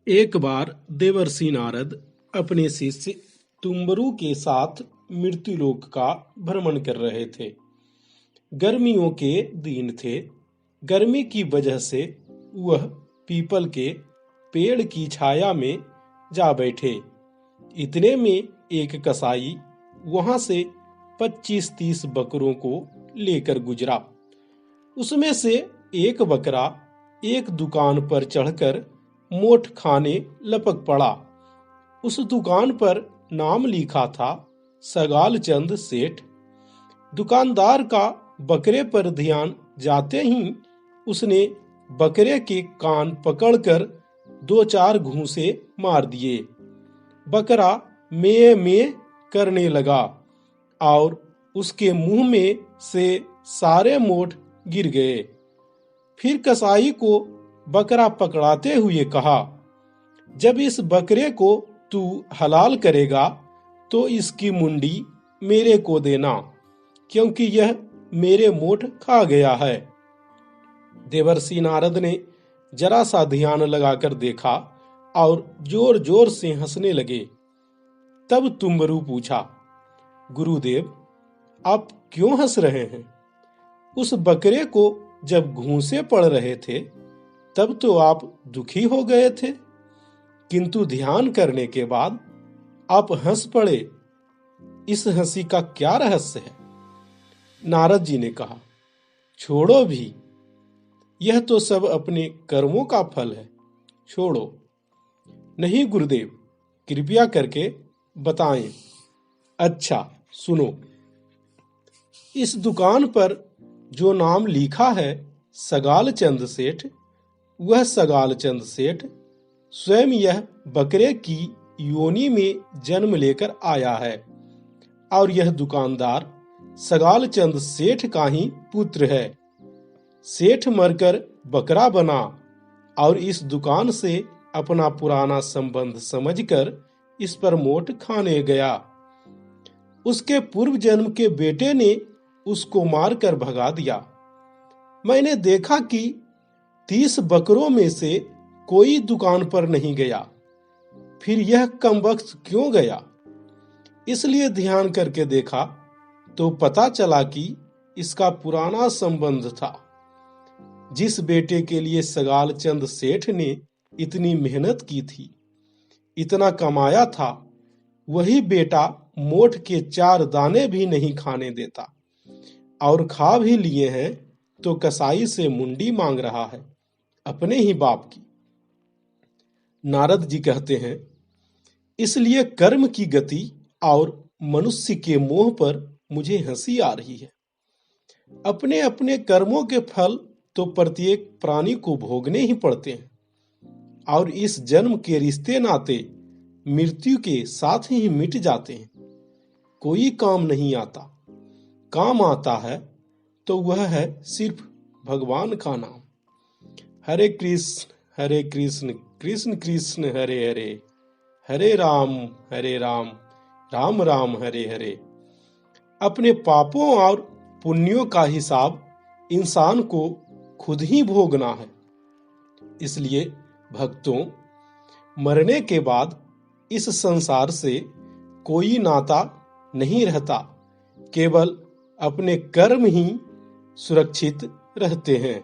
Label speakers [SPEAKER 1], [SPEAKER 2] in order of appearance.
[SPEAKER 1] एक बार देवर्षि नारद अपने शिष्य तुम्बरु के साथ मृत्युलोक का भ्रमण कर रहे थे। गर्मियों के दिन थे। गर्मी की वजह से वह पीपल के पेड़ की छाया में जा बैठे। इतने में एक कसाई वहां से 25-30 बकरों को लेकर गुजरा। उसमें से एक बकरा एक दुकान पर चढ़कर मोठ खाने लपक पड़ा। उस दुकान पर नाम लिखा था सगाल चंद सेठ। दुकानदार का बकरे पर ध्यान जाते ही उसने बकरे के कान पकड़कर 2-4 घूंसे मार दिए। बकरा में करने लगा और उसके मुंह में से सारे मोठ गिर गए। फिर कसाई को बकरा पकड़ाते हुए कहा, जब इस बकरे को तू हलाल करेगा तो इसकी मुंडी मेरे को देना, क्योंकि यह मेरे मोठ खा गया है। देवर्षि नारद ने जरा सा ध्यान लगाकर देखा और जोर जोर से हंसने लगे। तब तुम्बरु पूछा, गुरुदेव, आप क्यों हंस रहे हैं? उस बकरे को जब घूंसे पड़ रहे थे तब तो आप दुखी हो गए थे, किंतु ध्यान करने के बाद आप हंस पड़े। इस हंसी का क्या रहस्य है? नारद जी ने कहा, छोड़ो भी, यह तो सब अपने कर्मों का फल है, छोड़ो। नहीं गुरुदेव, कृपया करके बताएं। अच्छा सुनो, इस दुकान पर जो नाम लिखा है सगाल चंद सेठ, वह सगाल चंद सेठ स्वयं यह बकरे की योनि में जन्म लेकर आया है और यह दुकानदार सगाल चंद सेठ का ही पुत्र है। सेठ मरकर बकरा बना और इस दुकान से अपना पुराना संबंध समझकर इस पर मोठ खाने गया। उसके पूर्व जन्म के बेटे ने उसको मारकर भगा दिया। मैंने देखा कि 30 बकरों में से कोई दुकान पर नहीं गया, फिर यह कमबख्त क्यों गया? इसलिए ध्यान करके देखा तो पता चला कि इसका पुराना संबंध था। जिस बेटे के लिए सगाल चंद सेठ ने इतनी मेहनत की थी, इतना कमाया था, वही बेटा मोठ के 4 दाने भी नहीं खाने देता और खा भी लिए हैं तो कसाई से मुंडी मांग रहा है, अपने ही बाप की। नारद जी कहते हैं, इसलिए कर्म की गति और मनुष्य के मोह पर मुझे हंसी आ रही है। अपने अपने कर्मों के फल तो प्रत्येक प्राणी को भोगने ही पड़ते हैं और इस जन्म के रिश्ते नाते मृत्यु के साथ ही मिट जाते हैं। कोई काम नहीं आता। काम आता है तो वह है सिर्फ भगवान का नाम। हरे कृष्ण कृष्ण कृष्ण हरे हरे, हरे राम राम राम हरे हरे। अपने पापों और पुण्यों का हिसाब इंसान को खुद ही भोगना है। इसलिए भक्तों, मरने के बाद इस संसार से कोई नाता नहीं रहता, केवल अपने कर्म ही सुरक्षित रहते हैं।